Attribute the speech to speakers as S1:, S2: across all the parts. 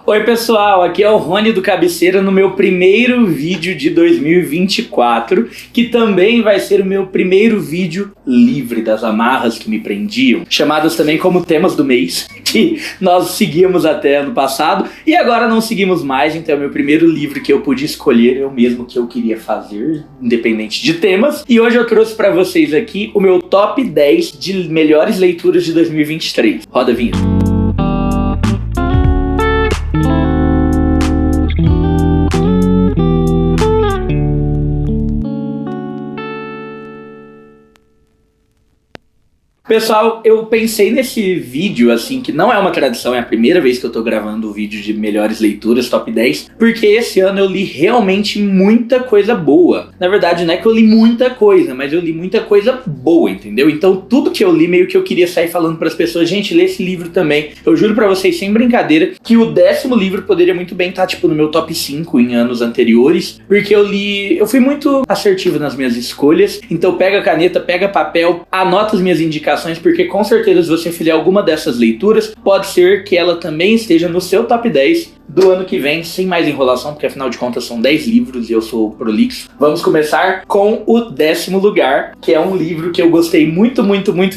S1: Oi pessoal, aqui é o Rony do Cabeceira no meu primeiro vídeo de 2024, que também vai ser o meu primeiro vídeo livre das amarras que me prendiam, chamadas também como temas do mês, que nós seguíamos até ano passado e agora não seguimos mais, então é o meu primeiro livro que eu pude escolher, eu mesmo que eu queria fazer, independente de temas, e hoje eu trouxe pra vocês aqui o meu top 10 de melhores leituras de 2023. Roda a vinheta. Pessoal, eu pensei nesse vídeo, assim, que não é uma tradição, é a primeira vez que eu tô gravando o vídeo de melhores leituras, top 10, porque esse ano eu li realmente muita coisa boa. Na verdade, não é que eu li muita coisa, mas eu li muita coisa boa, entendeu? Então, tudo que eu li, meio que eu queria sair falando pras pessoas, gente, lê esse livro também. Eu juro pra vocês, sem brincadeira, que o 10º livro poderia muito bem estar, tipo, no meu top 5 em anos anteriores, porque eu fui muito assertivo nas minhas escolhas, então pega caneta, pega papel, anota as minhas indicações, porque com certeza se você fizer alguma dessas leituras, pode ser que ela também esteja no seu top 10 do ano que vem, sem mais enrolação, porque afinal de contas são 10 livros e eu sou prolixo. Vamos começar com o 10º lugar, que é um livro que eu gostei muito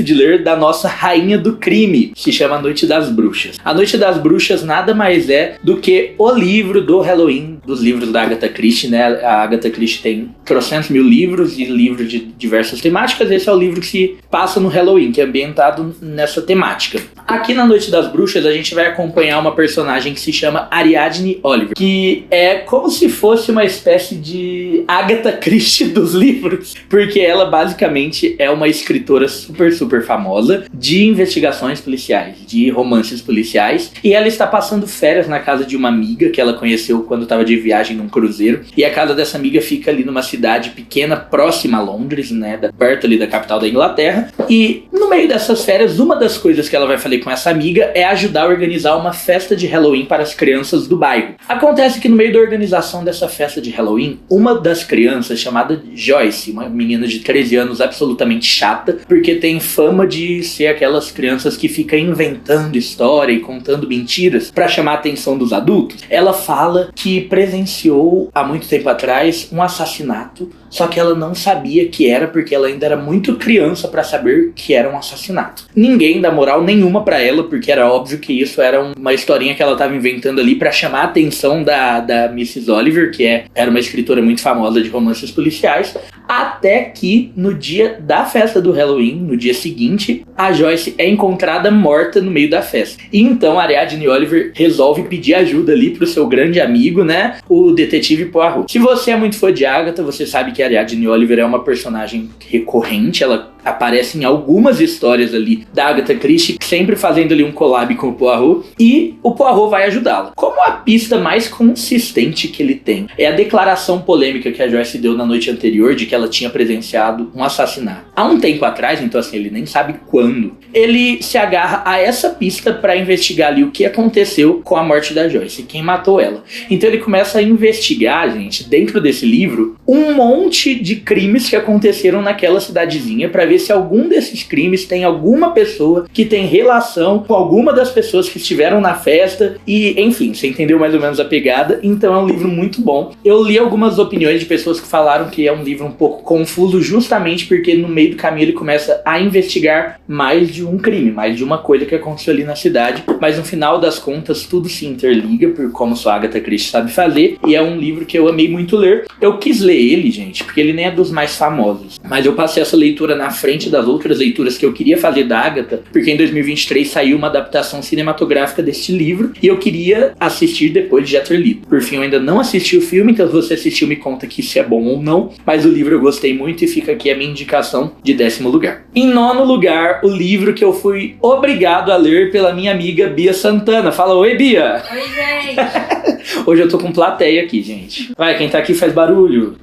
S1: de ler, da nossa rainha do crime, que se chama A Noite das Bruxas. A Noite das Bruxas nada mais é do que o livro do Halloween, dos livros da Agatha Christie, né? A Agatha Christie tem trocentos mil livros e livros de diversas temáticas. Esse é o livro que se passa no Halloween, que é ambientado nessa temática. Aqui na Noite das Bruxas a gente vai acompanhar uma personagem que se chama Ariadne Oliver, que é como se fosse uma espécie de Agatha Christie dos livros, porque ela basicamente é uma escritora super famosa de investigações policiais, de romances policiais, e ela está passando férias na casa de uma amiga que ela conheceu quando estava de viagem num cruzeiro, e a casa dessa amiga fica ali numa cidade pequena próxima a Londres, né, perto ali da capital da Inglaterra, e no meio dessas férias, uma das coisas que ela vai fazer com essa amiga é ajudar a organizar uma festa de Halloween para as crianças do bairro. Acontece que no meio da organização dessa festa de Halloween, uma das crianças, chamada Joyce, uma menina de 13 anos absolutamente chata, porque tem fama de ser aquelas crianças que ficam inventando história e contando mentiras para chamar a atenção dos adultos, ela fala que presenciou há muito tempo atrás um assassinato, só que ela não sabia que era porque ela ainda era muito criança para saber que era um assassinato. Ninguém dá moral nenhuma para ela, porque era óbvio que isso era uma historinha que ela estava inventando ali para chamar a atenção da Mrs. Oliver, que era uma escritora muito famosa de romances policiais, até que no dia da festa do Halloween, no dia seguinte, a Joyce é encontrada morta no meio da festa. E então a Ariadne Oliver resolve pedir ajuda ali pro seu grande amigo, né, o detetive Poirot. Se você é muito fã de Agatha, você sabe que a Ariadne Oliver é uma personagem recorrente, ela aparece em algumas histórias ali da Agatha Christie, sempre fazendo ali um collab com o Poirot, e o Poirot vai ajudá-la. Como a pista mais consistente que ele tem é a declaração polêmica que a Joyce deu na noite anterior de que ela tinha presenciado um assassinato há um tempo atrás, então assim, ele nem sabe quando, ele se agarra a essa pista para investigar ali o que aconteceu com a morte da Joyce, quem matou ela. Então ele começa a investigar, gente, dentro desse livro, um monte de crimes que aconteceram naquela cidadezinha para ver se algum desses crimes tem alguma pessoa que tem relação com alguma das pessoas que estiveram na festa e, enfim, você entendeu mais ou menos a pegada. Então é um livro muito bom. Eu li algumas opiniões de pessoas que falaram que é um livro um pouco confuso, justamente porque no meio do caminho ele começa a investigar mais de um crime, mais de uma coisa que aconteceu ali na cidade, mas no final das contas tudo se interliga, por como só a Agatha Christie sabe fazer, e é um livro que eu amei muito ler. Eu quis ler ele, gente, porque ele nem é dos mais famosos, mas eu passei essa leitura na frente das outras leituras que eu queria fazer da Agatha, porque em 2023 saiu uma adaptação cinematográfica deste livro e eu queria assistir depois de já ter lido. Por fim, eu ainda não assisti o filme, então se você assistiu me conta que se é bom ou não, mas o livro eu gostei muito e fica aqui a minha indicação de 10º lugar. Em 9º lugar, o livro que eu fui obrigado a ler pela minha amiga Bia Santana. Fala, oi Bia!
S2: Oi, gente!
S1: Hoje eu tô com plateia aqui, gente. Vai, quem tá aqui faz barulho.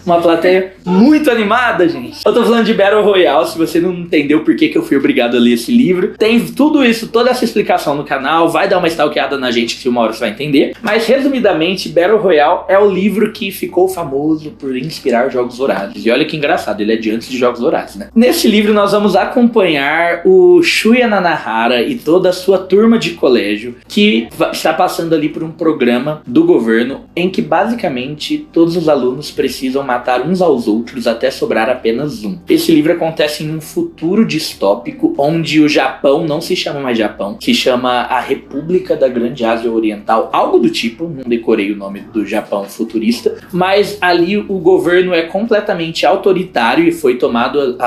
S1: Uma plateia muito animada, gente. Eu tô falando de Battle Royale, se você não entendeu por que eu fui obrigado a ler esse livro. Tem tudo isso, toda essa explicação no canal, vai dar uma stalkeada na gente que uma hora você vai entender. Mas, resumidamente, Battle Royale é o livro que ficou famoso por inspirar Jogos Vorazes. E olha que engraçado, ele é de antes de Jogos Vorazes, né? Nesse livro nós vamos acompanhar o Shuya Nanahara e toda a sua turma de colégio que está passando ali por um programa do governo em que basicamente todos os alunos precisam matar uns aos outros até sobrar apenas um. Esse livro acontece em um futuro distópico onde o Japão não se chama mais Japão, se chama a República da Grande Ásia Oriental, algo do tipo, não decorei o nome do Japão futurista, mas ali o governo é completamente autoritário e foi tomado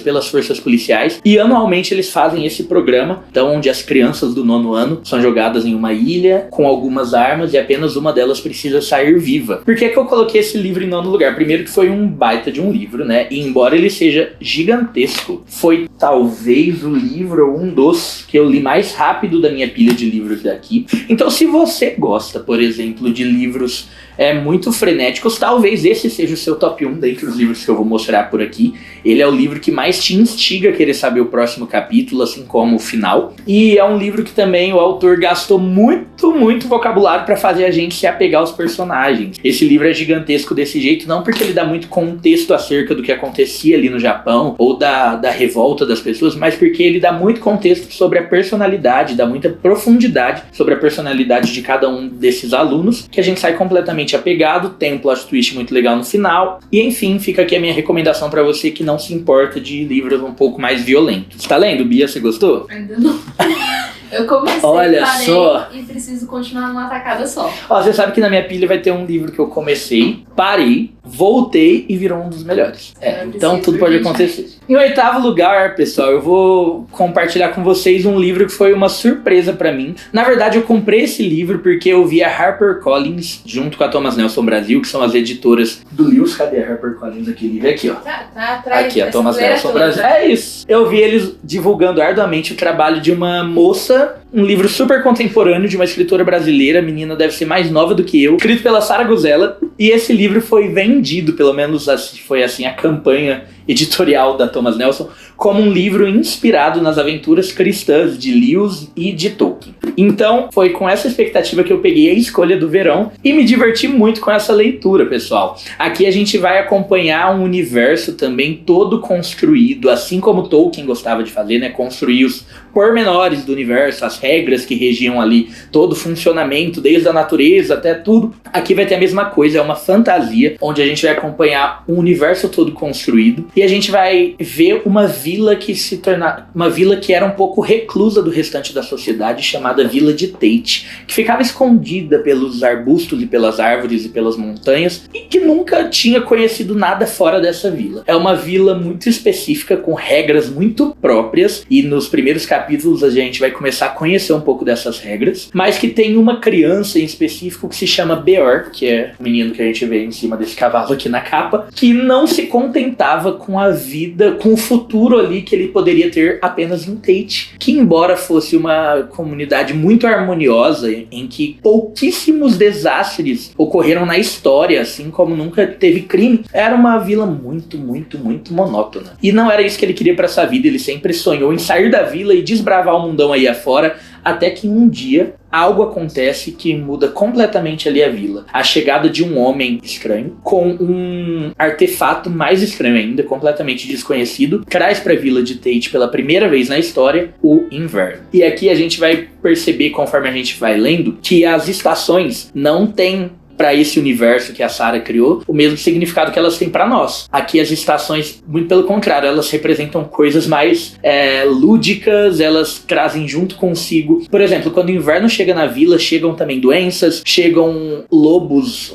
S1: pelas forças policiais, e anualmente eles fazem esse programa, então onde as crianças do 9º ano são jogadas em uma ilha com algumas armas e apenas uma delas precisa sair viva. Por que eu coloquei esse livro em 9º lugar? Primeiro que foi um baita de um livro, né? E embora ele seja gigantesco, foi talvez o livro ou um dos que eu li mais rápido da minha pilha de livros daqui. Então se você gosta, por exemplo, de livros muito frenéticos, talvez esse seja o seu top 1 dentre os livros que eu vou mostrar por aqui. Ele é o livro que mais te instiga a querer saber o próximo capítulo, assim como o final. E é um livro que também o autor gastou muito vocabulário para fazer a gente se apegar aos personagens. Esse livro é gigantesco desse jeito, não porque ele dá muito contexto acerca do que acontecia ali no Japão, ou da revolta das pessoas, mas porque ele dá muito contexto sobre a personalidade, dá muita profundidade sobre a personalidade de cada um desses alunos, que a gente sai completamente apegado, tem um plot twist muito legal no final, e enfim, fica aqui a minha recomendação pra você que não se importa de livros um pouco mais violentos. Tá lendo, Bia? Você gostou?
S2: Ainda não. Eu comecei,
S1: olha
S2: parei
S1: só.
S2: E preciso continuar numa tacada só.
S1: Ó, você sabe que na minha pilha vai ter um livro que eu comecei, parei, voltei e virou um dos melhores. Então tudo pode acontecer. Em 8º lugar, pessoal, eu vou compartilhar com vocês um livro que foi uma surpresa pra mim. Na verdade, eu comprei esse livro porque eu vi a HarperCollins junto com a Thomas Nelson Brasil, que são as editoras do Lewis. Cadê a HarperCollins aqui? Livro aqui, ó.
S2: Tá atrás.
S1: Aqui, a Thomas Nelson Brasil. É isso. Eu vi eles divulgando arduamente o trabalho de uma moça, um livro super contemporâneo de uma escritora brasileira, a menina deve ser mais nova do que eu, escrito pela Sara Guzella, e esse livro foi vendido, pelo menos foi assim a campanha editorial da Thomas Nelson, como um livro inspirado nas aventuras cristãs de Lewis e de Tolkien. Então, foi com essa expectativa que eu peguei a escolha do verão e me diverti muito com essa leitura, pessoal. Aqui a gente vai acompanhar um universo também todo construído, assim como Tolkien gostava de fazer, né? Construir os pormenores do universo, as regras que regiam ali todo o funcionamento, desde a natureza até tudo. Aqui vai ter a mesma coisa, é uma fantasia, onde a gente vai acompanhar um universo todo construído e a gente vai ver uma vila que era um pouco reclusa do restante da sociedade, chamada Vila de Tate, que ficava escondida pelos arbustos e pelas árvores e pelas montanhas e que nunca tinha conhecido nada fora dessa vila. É uma vila muito específica, com regras muito próprias, e nos primeiros capítulos a gente vai começar a conhecer um pouco dessas regras, mas que tem uma criança em específico que se chama Beor, que é o menino que a gente vê em cima desse cavalo aqui na capa, que não se contentava com a vida, com o futuro ali que ele poderia ter apenas em Tate, que embora fosse uma comunidade muito harmoniosa, em que pouquíssimos desastres ocorreram na história, assim como nunca teve crime, era uma vila muito monótona. E não era isso que ele queria para essa vida, ele sempre sonhou em sair da vila e desbravar o mundão aí afora, até que um dia algo acontece que muda completamente ali a vila. A chegada de um homem estranho com um artefato mais estranho ainda, completamente desconhecido, traz para a vila de Tate pela primeira vez na história o inverno. E aqui a gente vai perceber, conforme a gente vai lendo, que as estações não têm para esse universo que a Sara criou o mesmo significado que elas têm para nós. Aqui as estações, muito pelo contrário, elas representam coisas mais lúdicas, elas trazem junto consigo, por exemplo, quando o inverno chega na vila, chegam também doenças, chegam lobos,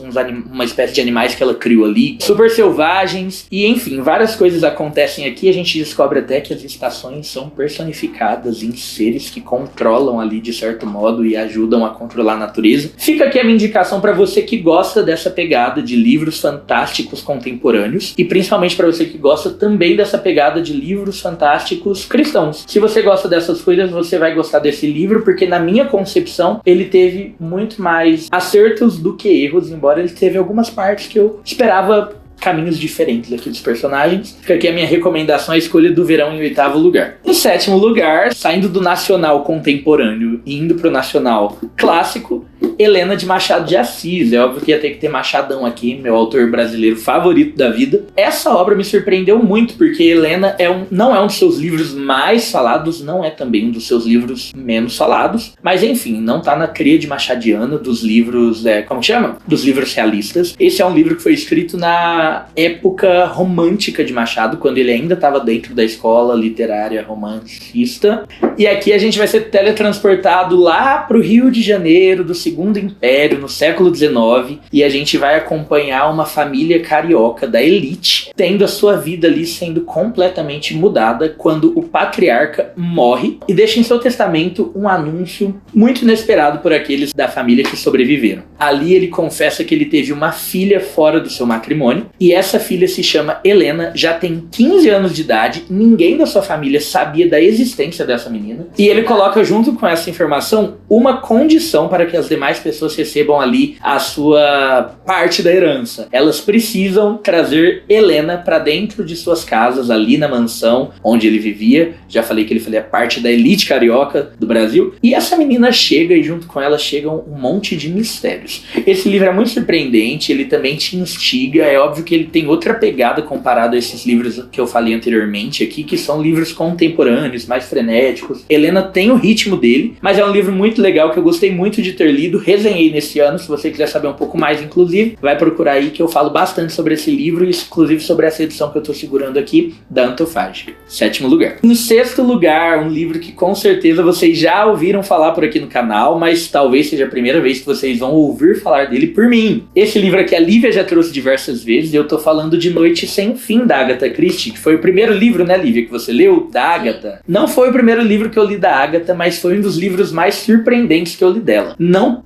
S1: uma espécie de animais que ela criou ali, super selvagens, e enfim, várias coisas acontecem aqui. A gente descobre até que as estações são personificadas em seres que controlam ali de certo modo e ajudam a controlar a natureza. Fica aqui a minha indicação para você que que gosta dessa pegada de livros fantásticos contemporâneos e principalmente para você que gosta também dessa pegada de livros fantásticos cristãos. Se você gosta dessas coisas, você vai gostar desse livro, porque na minha concepção ele teve muito mais acertos do que erros, embora ele teve algumas partes que eu esperava caminhos diferentes aqui dos personagens. Fica aqui a minha recomendação, a escolha do verão em 8º lugar. Em 7º lugar, saindo do nacional contemporâneo e indo pro nacional clássico, Helena de Machado de Assis. É óbvio que ia ter que ter Machadão aqui, meu autor brasileiro favorito da vida. Essa obra me surpreendeu muito, porque Helena não é um dos seus livros mais falados, não é também um dos seus livros menos falados, mas enfim, não tá na tríade machadiana dos livros, como chama? Dos livros realistas. Esse é um livro que foi escrito na época romântica de Machado, quando ele ainda estava dentro da escola literária romancista. E aqui a gente vai ser teletransportado lá pro Rio de Janeiro, do Segundo Império, no século XIX, e a gente vai acompanhar uma família carioca da elite, tendo a sua vida ali sendo completamente mudada quando o patriarca morre e deixa em seu testamento um anúncio muito inesperado por aqueles da família que sobreviveram. Ali ele confessa que ele teve uma filha fora do seu matrimônio, e essa filha se chama Helena, já tem 15 anos de idade, ninguém da sua família sabia da existência dessa menina, e ele coloca junto com essa informação uma condição para que as demais pessoas recebam ali a sua parte da herança. Elas precisam trazer Helena para dentro de suas casas, ali na mansão onde ele vivia. Já falei que ele fazia parte da elite carioca do Brasil, e essa menina chega e junto com ela chegam um monte de mistérios. Esse livro é muito surpreendente, ele também te instiga, é óbvio que ele tem outra pegada comparado a esses livros que eu falei anteriormente aqui, que são livros contemporâneos, mais frenéticos. Helena tem o ritmo dele, mas é um livro muito legal que eu gostei muito de ter lido, resenhei nesse ano. Se você quiser saber um pouco mais, inclusive, vai procurar aí que eu falo bastante sobre esse livro, e inclusive sobre essa edição que eu tô segurando aqui, da Antofágica. 7º lugar. Em 6º lugar, um livro que com certeza vocês já ouviram falar por aqui no canal, mas talvez seja a primeira vez que vocês vão ouvir falar dele por mim. Esse livro aqui a Lívia já trouxe diversas vezes, eu tô falando de Noite Sem Fim, da Agatha Christie, que foi o primeiro livro, né, Lívia, que você leu, da Agatha. Não foi o primeiro livro que eu li da Agatha, mas foi um dos livros mais surpreendentes que eu li dela. Não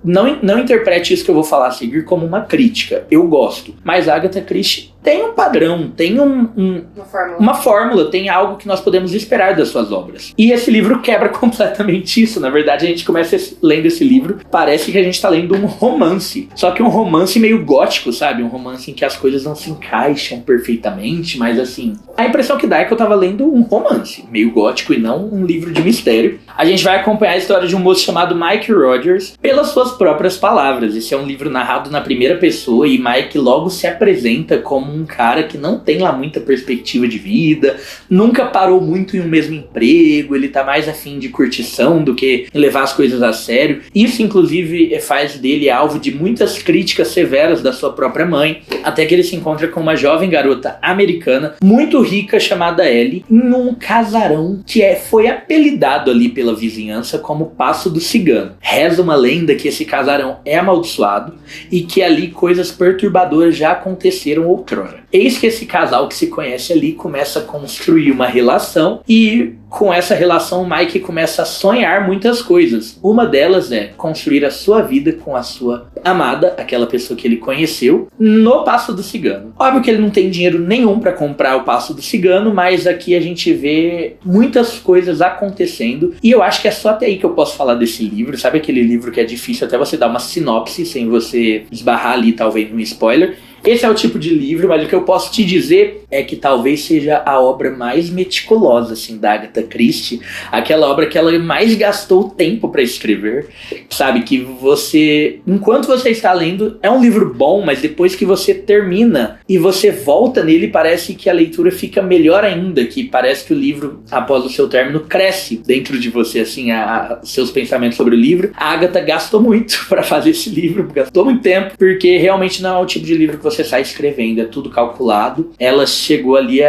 S1: interprete isso que eu vou falar a seguir como uma crítica. Eu gosto. Mas a Agatha Christie tem um padrão, tem uma fórmula, tem algo que nós podemos esperar das suas obras. E esse livro quebra completamente isso. Na verdade, a gente começa lendo esse livro, parece que a gente tá lendo um romance. Só que um romance meio gótico, sabe? Um romance em que as coisas não se encaixam perfeitamente, mas assim, a impressão que dá é que eu tava lendo um romance meio gótico e não um livro de mistério. A gente vai acompanhar a história de um moço chamado Mike Rogers pelas suas próprias palavras. Esse é um livro narrado na primeira pessoa e Mike logo se apresenta como um cara que não tem lá muita perspectiva de vida, nunca parou muito em um mesmo emprego, ele tá mais afim de curtição do que levar as coisas a sério. Isso, inclusive, faz dele alvo de muitas críticas severas da sua própria mãe, até que ele se encontra com uma jovem garota americana, muito rica, chamada Ellie, em um casarão que foi apelidado ali pela vizinhança como Passo do Cigano. Reza uma lenda que esse casarão é amaldiçoado e que ali coisas perturbadoras já aconteceram outrora. Eis que esse casal que se conhece ali começa a construir uma relação, e com essa relação o Mike começa a sonhar muitas coisas. Uma delas é construir a sua vida com a sua amada, aquela pessoa que ele conheceu, no Passo do Cigano. Óbvio que ele não tem dinheiro nenhum para comprar o Passo do Cigano, mas aqui a gente vê muitas coisas acontecendo, e eu acho que é só até aí que eu posso falar desse livro. Sabe aquele livro que é difícil até você dar uma sinopse sem você esbarrar ali talvez num spoiler? Esse é o tipo de livro, mas o que eu posso te dizer é que talvez seja a obra mais meticulosa, assim, da Agatha Christie. Aquela obra que ela mais gastou tempo para escrever, sabe? Que você, enquanto você está lendo, é um livro bom, mas depois que você termina e você volta nele, parece que a leitura fica melhor ainda, que parece que o livro, após o seu término, cresce dentro de você, assim, seus pensamentos sobre o livro. A Agatha gastou muito para fazer esse livro, gastou muito tempo, porque realmente não é o tipo de livro que você sai escrevendo, é tudo calculado. Ela chegou ali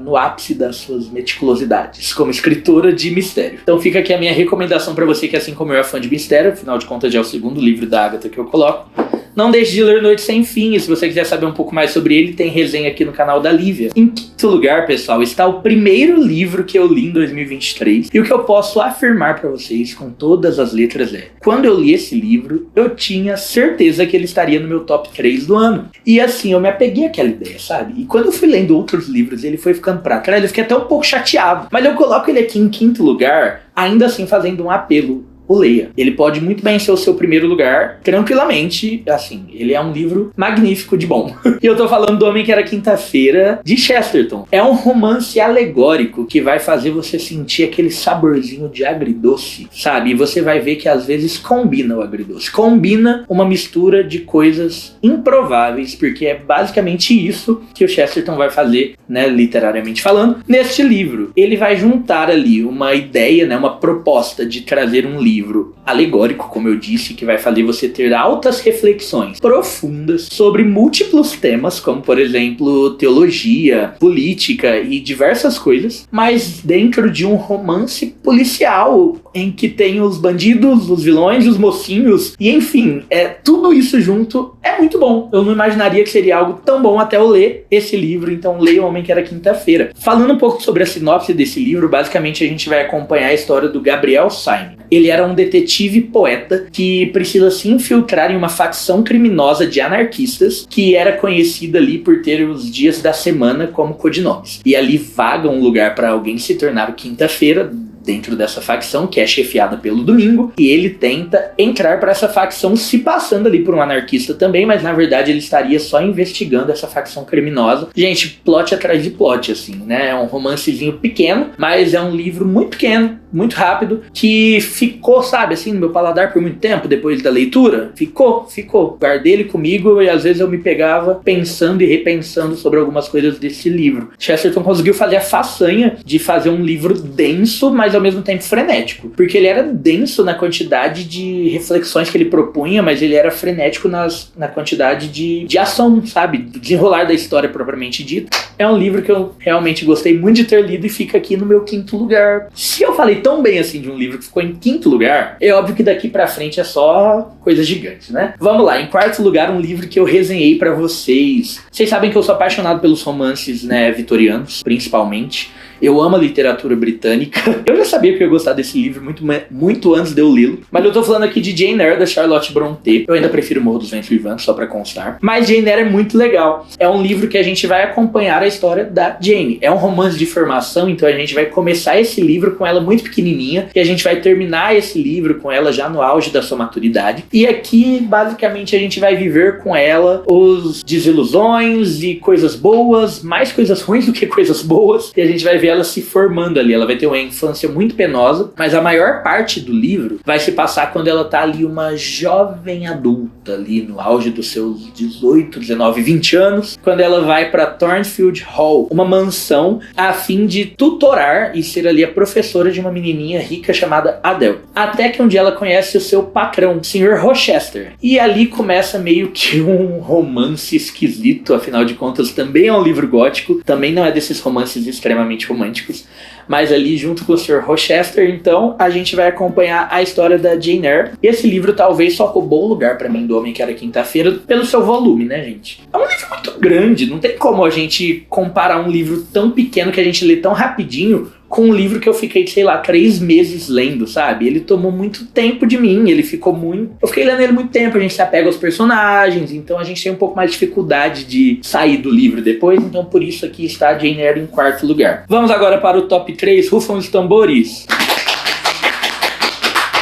S1: no ápice das suas meticulosidades como escritora de mistério. Então fica aqui a minha recomendação para você que, assim como eu, é fã de mistério, afinal de contas já é o segundo livro da Agatha que eu coloco. Não deixe de ler Noite Sem Fim, e se você quiser saber um pouco mais sobre ele, tem resenha aqui no canal da Lívia. Em quinto lugar, pessoal, está o primeiro livro que eu li em 2023, e o que eu posso afirmar pra vocês com todas as letras é: quando eu li esse livro, eu tinha certeza que ele estaria no meu top 3 do ano. E assim, eu me apeguei àquela ideia, sabe? E quando eu fui lendo outros livros, ele foi ficando pra trás, eu fiquei até um pouco chateado. Mas eu coloco ele aqui em quinto lugar, ainda assim fazendo um apelo. O leia. Ele pode muito bem ser o seu primeiro lugar, tranquilamente, assim, ele é um livro magnífico de bom. E eu tô falando do Homem que Era Quinta-feira, de Chesterton. É um romance alegórico que vai fazer você sentir aquele saborzinho de agridoce, sabe? E você vai ver que às vezes combina o agridoce. Combina uma mistura de coisas improváveis, porque é basicamente isso que o Chesterton vai fazer, né, literariamente falando, neste livro. Ele vai juntar ali uma ideia, né, uma proposta de trazer um livro alegórico, como eu disse, que vai fazer você ter altas reflexões profundas sobre múltiplos temas, como por exemplo teologia, política e diversas coisas, mas dentro de um romance policial em que tem os bandidos, os vilões, os mocinhos e enfim, tudo isso junto é muito bom. Eu não imaginaria que seria algo tão bom até eu ler esse livro, então leia O Homem que Era Quinta-feira. Falando um pouco sobre a sinopse desse livro, basicamente a gente vai acompanhar a história do Gabriel Syme. Ele era um detetive poeta que precisa se infiltrar em uma facção criminosa de anarquistas que era conhecida ali por ter os dias da semana como codinomes. E ali vaga um lugar para alguém se tornar o Quinta-feira dentro dessa facção, que é chefiada pelo Domingo, e ele tenta entrar para essa facção se passando ali por um anarquista também, mas na verdade ele estaria só investigando essa facção criminosa. Gente, plot atrás de plot, assim, né? É um romancezinho pequeno, mas é um livro muito pequeno, muito rápido, que ficou, sabe, assim, no meu paladar por muito tempo, depois da leitura. Ficou. Guardei ele comigo e às vezes eu me pegava pensando e repensando sobre algumas coisas desse livro. Chesterton conseguiu fazer a façanha de fazer um livro denso, mas ao mesmo tempo frenético, porque ele era denso na quantidade de reflexões que ele propunha, mas ele era frenético na quantidade de ação, sabe, do desenrolar da história propriamente dita. É um livro que eu realmente gostei muito de ter lido e fica aqui no meu quinto lugar. Se eu falei tão bem assim de um livro que ficou em quinto lugar, é óbvio que daqui pra frente é só coisa gigante, né? Vamos lá, em quarto lugar, um livro que eu resenhei pra vocês. Vocês sabem que eu sou apaixonado pelos romances, né, vitorianos, principalmente. Eu amo a literatura britânica. Eu já sabia que eu ia gostar desse livro muito antes de eu lê-lo. Mas eu tô falando aqui de Jane Eyre, da Charlotte Brontë. Eu ainda prefiro Morro dos Ventos Vivantes, só pra constar. Mas Jane Eyre é muito legal. É um livro que a gente vai acompanhar a história da Jane. É um romance de formação, então a gente vai começar esse livro com ela muito pequenininha. E a gente vai terminar esse livro com ela já no auge da sua maturidade. E aqui, basicamente, a gente vai viver com ela os desilusões e coisas boas, mais coisas ruins do que coisas boas. E a gente vai ver ela se formando ali. Ela vai ter uma infância muito penosa, mas a maior parte do livro vai se passar quando ela tá ali uma jovem adulta, ali no auge dos seus 18, 19, 20 anos, quando ela vai pra Thornfield Hall, uma mansão, a fim de tutorar e ser ali a professora de uma menininha rica chamada Adele. Até que um dia ela conhece o seu patrão, o Sr. Rochester. E ali começa meio que um romance esquisito, afinal de contas também é um livro gótico, também não é desses romances extremamente românticos, mas ali junto com o Sr. Rochester, então, a gente vai acompanhar a história da Jane Eyre. E esse livro talvez só roubou o lugar pra mim do Homem que Era Quinta-feira pelo seu volume, né, gente? É um livro muito grande, não tem como a gente comparar um livro tão pequeno que a gente lê tão rapidinho com um livro que eu fiquei, sei lá, 3 meses lendo, sabe? Ele tomou muito tempo de mim, ele ficou muito... Eu fiquei lendo ele muito tempo, a gente se apega aos personagens, então a gente tem um pouco mais de dificuldade de sair do livro depois, então por isso aqui está a Jane Eyre em quarto lugar. Vamos agora para o top 3, rufam os tambores.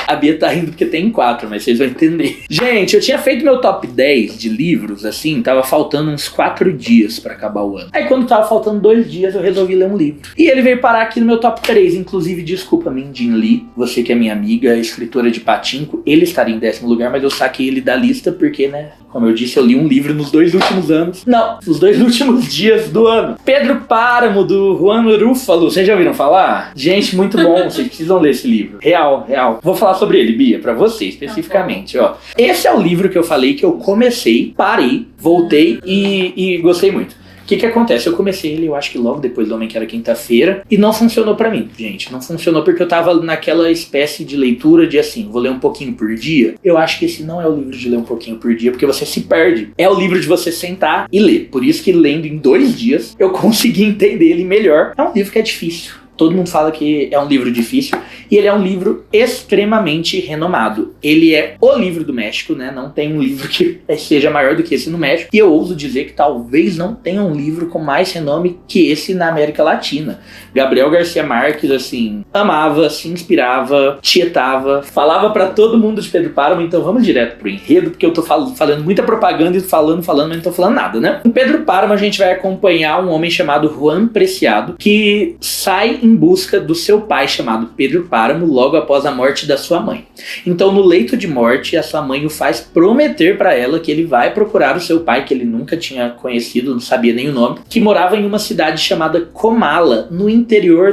S1: A Bia tá rindo porque tem 4, mas vocês vão entender. Gente, eu tinha feito meu top 10 de livros, assim, tava faltando uns 4 dias pra acabar o ano. Aí quando tava faltando 2 dias, eu resolvi ler um livro. E ele veio parar aqui no meu top 3. Inclusive, desculpa, Mindin Lee, você que é minha amiga, escritora de Pachinko, ele estaria em 10º lugar, mas eu saquei ele da lista porque, né, como eu disse, eu li um livro nos 2 últimos anos. Não, nos 2 últimos dias do ano. Pedro Páramo, do Juan Rúfalo. Vocês já ouviram falar? Gente, muito bom. Vocês precisam ler esse livro. Real. Vou falar sobre ele, Bia, pra você especificamente, ó. Esse é o livro que eu falei que eu comecei, parei, voltei e gostei muito. que acontece? Eu comecei ele, eu acho que logo depois do Homem que Era Quinta-feira, e não funcionou pra mim, gente. Não funcionou porque eu tava naquela espécie de leitura de assim, vou ler um pouquinho por dia. Eu acho que esse não é o livro de ler um pouquinho por dia, porque você se perde. É o livro de você sentar e ler. Por isso que lendo em 2 dias, eu consegui entender ele melhor. É um livro que é difícil. Todo mundo fala que é um livro difícil, e ele é um livro extremamente renomado. Ele é o livro do México, né? Não tem um livro que seja maior do que esse no México, e eu ouso dizer que talvez não tenha um livro com mais renome que esse na América Latina. Gabriel Garcia Marques, assim, amava, se inspirava, tietava, falava pra todo mundo de Pedro Páramo. Então vamos direto pro enredo, porque eu tô falando muita propaganda e falando, mas não tô falando nada, né? Em Pedro Páramo a gente vai acompanhar um homem chamado Juan Preciado, que sai em busca do seu pai chamado Pedro Páramo logo após a morte da sua mãe. Então no leito de morte a sua mãe o faz prometer pra ela que ele vai procurar o seu pai, que ele nunca tinha conhecido, não sabia nem o nome, que morava em uma cidade chamada Comala, no interior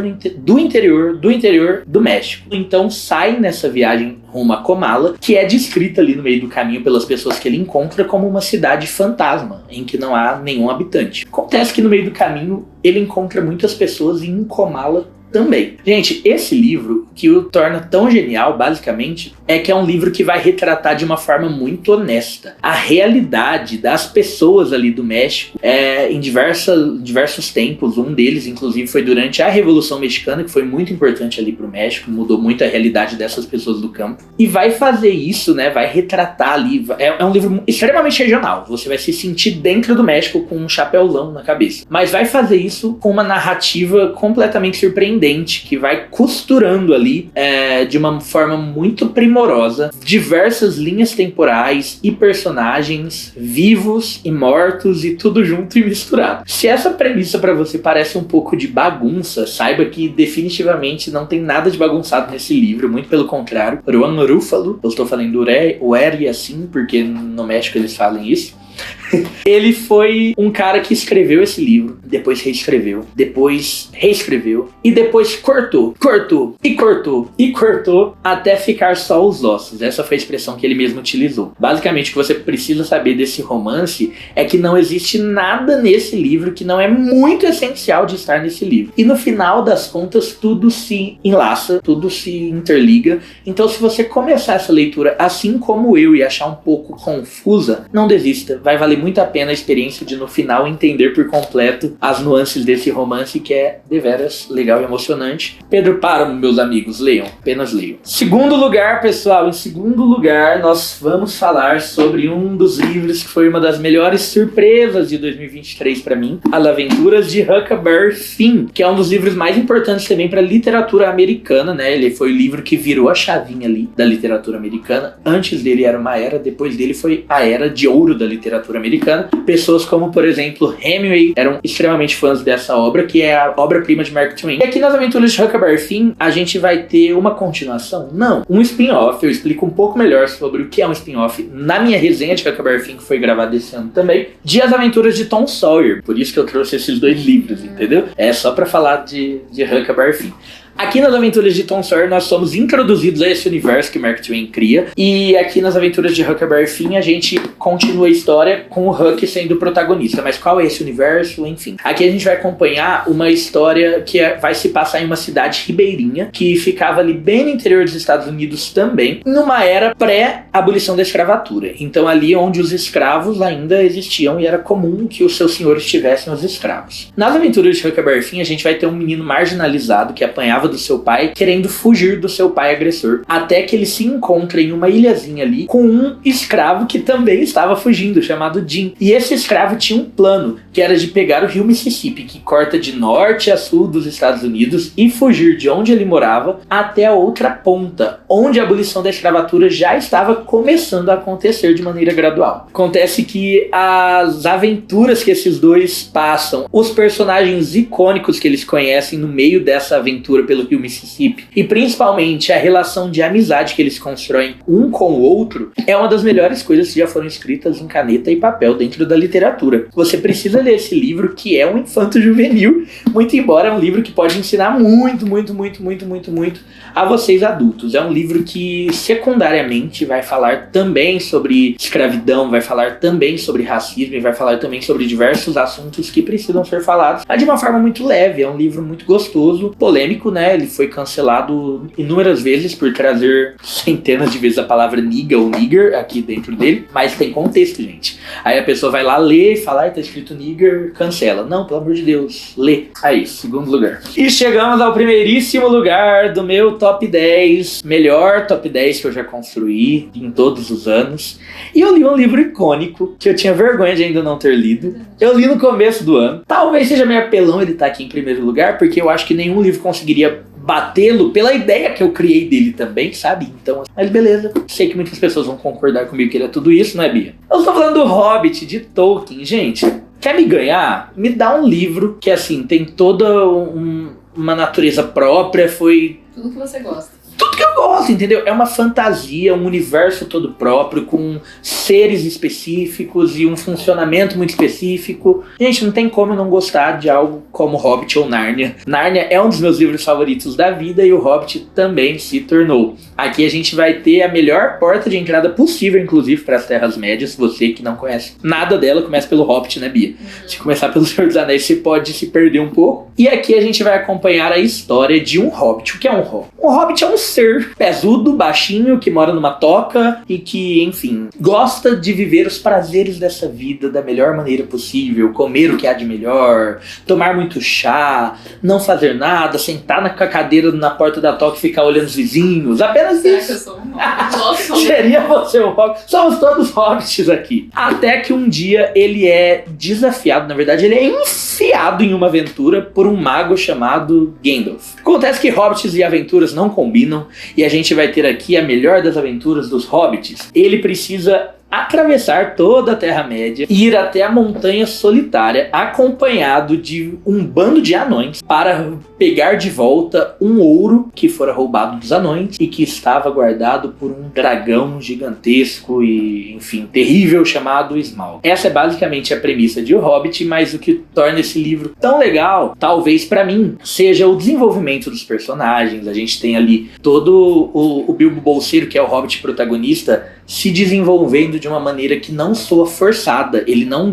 S1: do México. Então sai nessa viagem rumo a Comala, que é descrita ali no meio do caminho pelas pessoas que ele encontra como uma cidade fantasma, em que não há nenhum habitante. Acontece que no meio do caminho ele encontra muitas pessoas e em Comala também. Gente, esse livro, que o torna tão genial, basicamente, é que é um livro que vai retratar de uma forma muito honesta a realidade das pessoas ali do México em diversos tempos. Um deles, inclusive, foi durante a Revolução Mexicana, que foi muito importante ali pro México, mudou muito a realidade dessas pessoas do campo. E vai fazer isso, né? Vai retratar ali. É um livro extremamente regional. Você vai se sentir dentro do México com um chapéuzão na cabeça. Mas vai fazer isso com uma narrativa completamente surpreendente, que vai costurando ali de uma forma muito primorosa diversas linhas temporais e personagens vivos e mortos e tudo junto e misturado. Se essa premissa pra você parece um pouco de bagunça, saiba que definitivamente não tem nada de bagunçado nesse livro, muito pelo contrário. Juan Rúfalo, eu estou falando o Eri assim, porque no México eles falam isso. Ele foi um cara que escreveu esse livro, depois reescreveu, depois reescreveu e depois cortou até ficar só os ossos. Essa foi a expressão que ele mesmo utilizou. Basicamente o que você precisa saber desse romance é que não existe nada nesse livro que não é muito essencial de estar nesse livro. E no final das contas tudo se enlaça, tudo se interliga. Então se você começar essa leitura assim como eu e achar um pouco confusa, não desista. Vai valer muito a pena a experiência de no final entender por completo as nuances desse romance, que é deveras legal e emocionante. Pedro Páramo, meus amigos, leiam, apenas leiam. Segundo lugar, pessoal, em segundo lugar nós vamos falar sobre um dos livros que foi uma das melhores surpresas de 2023 para mim, As Aventuras de Huckleberry Finn, que é um dos livros mais importantes também para a literatura americana, né? Ele foi o livro que virou a chavinha ali da literatura americana. Antes dele era uma era, depois dele foi a era de ouro da literatura americana. Pessoas como, por exemplo, Hemingway eram extremamente fãs dessa obra, que é a obra-prima de Mark Twain. E aqui nas Aventuras de Huckleberry Finn, a gente vai ter uma continuação? Não, um spin-off. Eu explico um pouco melhor sobre o que é um spin-off na minha resenha de Huckleberry Finn, que foi gravada esse ano também, de As Aventuras de Tom Sawyer. Por isso que eu trouxe esses 2 livros, entendeu? É só pra falar de Huckleberry Finn. Aqui nas Aventuras de Tom Sawyer nós somos introduzidos a esse universo que Mark Twain cria, e aqui nas Aventuras de Huckleberry Finn a gente continua a história com o Huck sendo o protagonista. Mas qual é esse universo? Enfim. Aqui a gente vai acompanhar uma história que vai se passar em uma cidade ribeirinha, que ficava ali bem no interior dos Estados Unidos também, numa era pré-abolição da escravatura. Então ali onde os escravos ainda existiam e era comum que os seus senhores tivessem os escravos. Nas Aventuras de Huckleberry Finn a gente vai ter um menino marginalizado que apanhava do seu pai, querendo fugir do seu pai agressor, até que ele se encontra em uma ilhazinha ali com um escravo que também estava fugindo, chamado Jim. E esse escravo tinha um plano, que era de pegar o rio Mississippi, que corta de norte a sul dos Estados Unidos, e fugir de onde ele morava até a outra ponta, onde a abolição da escravatura já estava começando a acontecer de maneira gradual. Acontece que as aventuras que esses dois passam, os personagens icônicos que eles conhecem no meio dessa aventura pelo pelo rio Mississippi, e principalmente a relação de amizade que eles constroem um com o outro, é uma das melhores coisas que já foram escritas em caneta e papel dentro da literatura. Você precisa ler esse livro, que é um infanto-juvenil, muito embora é um livro que pode ensinar muito a vocês adultos. É um livro que secundariamente vai falar também sobre escravidão, vai falar também sobre racismo e vai falar também sobre diversos assuntos que precisam ser falados, mas de uma forma muito leve. É um livro muito gostoso, polêmico, né? Ele foi cancelado inúmeras vezes por trazer centenas de vezes a palavra nigga ou nigger aqui dentro dele, mas tem contexto, gente. Aí a pessoa vai lá ler e falar, tá escrito nigger, cancela. Não, pelo amor de Deus, lê. Aí, segundo lugar. E chegamos ao primeiríssimo lugar do meu top 10, melhor top 10 que eu já construí em todos os anos. E eu li um livro icônico que eu tinha vergonha de ainda não ter lido. Eu li no começo do ano. Talvez seja meio apelão ele tá aqui em primeiro lugar, porque eu acho que nenhum livro conseguiria batê-lo pela ideia que eu criei dele também, sabe? Então, mas beleza. Sei que muitas pessoas vão concordar comigo que ele é tudo isso, não é, Bia? Eu estou falando do Hobbit, de Tolkien. Gente, quer me ganhar? Me dá um livro que, assim, tem toda uma natureza própria, foi...
S2: Tudo que você gosta.
S1: Tudo que eu gosto, entendeu? É uma fantasia, um universo todo próprio, com seres específicos e um funcionamento muito específico. Gente, não tem como eu não gostar de algo como Hobbit ou Nárnia. Nárnia é um dos meus livros favoritos da vida e o Hobbit também se tornou. Aqui a gente vai ter a melhor porta de entrada possível, inclusive, para as Terras-médias. Você que não conhece nada dela, começa pelo Hobbit, né, Bia? Se começar pelo Senhor dos Anéis, você pode se perder um pouco. E aqui a gente vai acompanhar a história de um Hobbit. O que é um Hobbit? Um Hobbit é um ser pesudo, baixinho, que mora numa toca e que, enfim, gosta de viver os prazeres dessa vida da melhor maneira possível, comer o que há de melhor, tomar muito chá, não fazer nada, sentar na cadeira na porta da toca e ficar olhando os vizinhos, apenas
S2: Será que
S1: isso.
S2: eu sou um Hobbit?
S1: Seria você um Hobbit? Somos todos Hobbits aqui. Até que um dia ele é desafiado, na verdade ele é enfiado em uma aventura por um mago chamado Gandalf. Acontece que Hobbits e aventuras não combinam, e a gente vai ter aqui a melhor das aventuras dos Hobbits. Ele precisa atravessar toda a Terra-média e ir até a Montanha Solitária, acompanhado de um bando de anões, para pegar de volta um ouro que fora roubado dos anões e que estava guardado por um dragão gigantesco e, enfim, terrível chamado Smaug. Essa é basicamente a premissa de O Hobbit, mas o que torna esse livro tão legal, talvez pra mim, seja o desenvolvimento dos personagens. A gente tem ali todo o Bilbo Bolseiro, que é o Hobbit protagonista, se desenvolvendo de uma maneira que não soa forçada. Ele não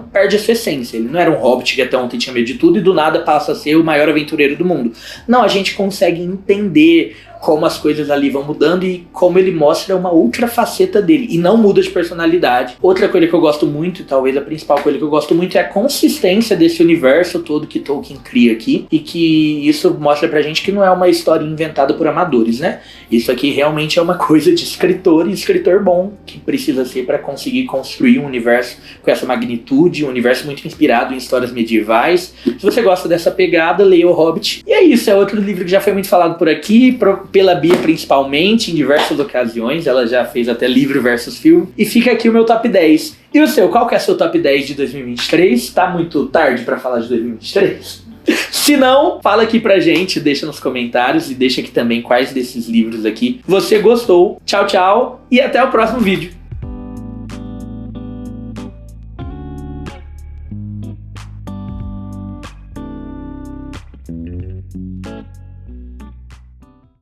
S1: perde a sua essência. Ele não era um Hobbit que até ontem tinha medo de tudo e do nada passa a ser o maior aventureiro do mundo. Não, a gente consegue entender como as coisas ali vão mudando e como ele mostra uma outra faceta dele e não muda de personalidade. Outra coisa que eu gosto muito, e talvez a principal coisa que eu gosto muito, é a consistência desse universo todo que Tolkien cria aqui, e que isso mostra pra gente que não é uma história inventada por amadores, né? Isso aqui realmente é uma coisa de escritor, e escritor bom, que precisa ser para conseguir construir um universo com essa magnitude, um universo muito inspirado em histórias medievais. Se você gosta dessa pegada, leia O Hobbit. E é isso, é outro livro que já foi muito falado por aqui, pela Bia principalmente, em diversas ocasiões. Ela já fez até livro versus filme. E fica aqui o meu top 10. E o seu? Qual que é o seu top 10 de 2023? Tá muito tarde pra falar de 2023? Se não, fala aqui pra gente, deixa nos comentários e deixa aqui também quais desses livros aqui você gostou. Tchau, tchau e até o próximo vídeo.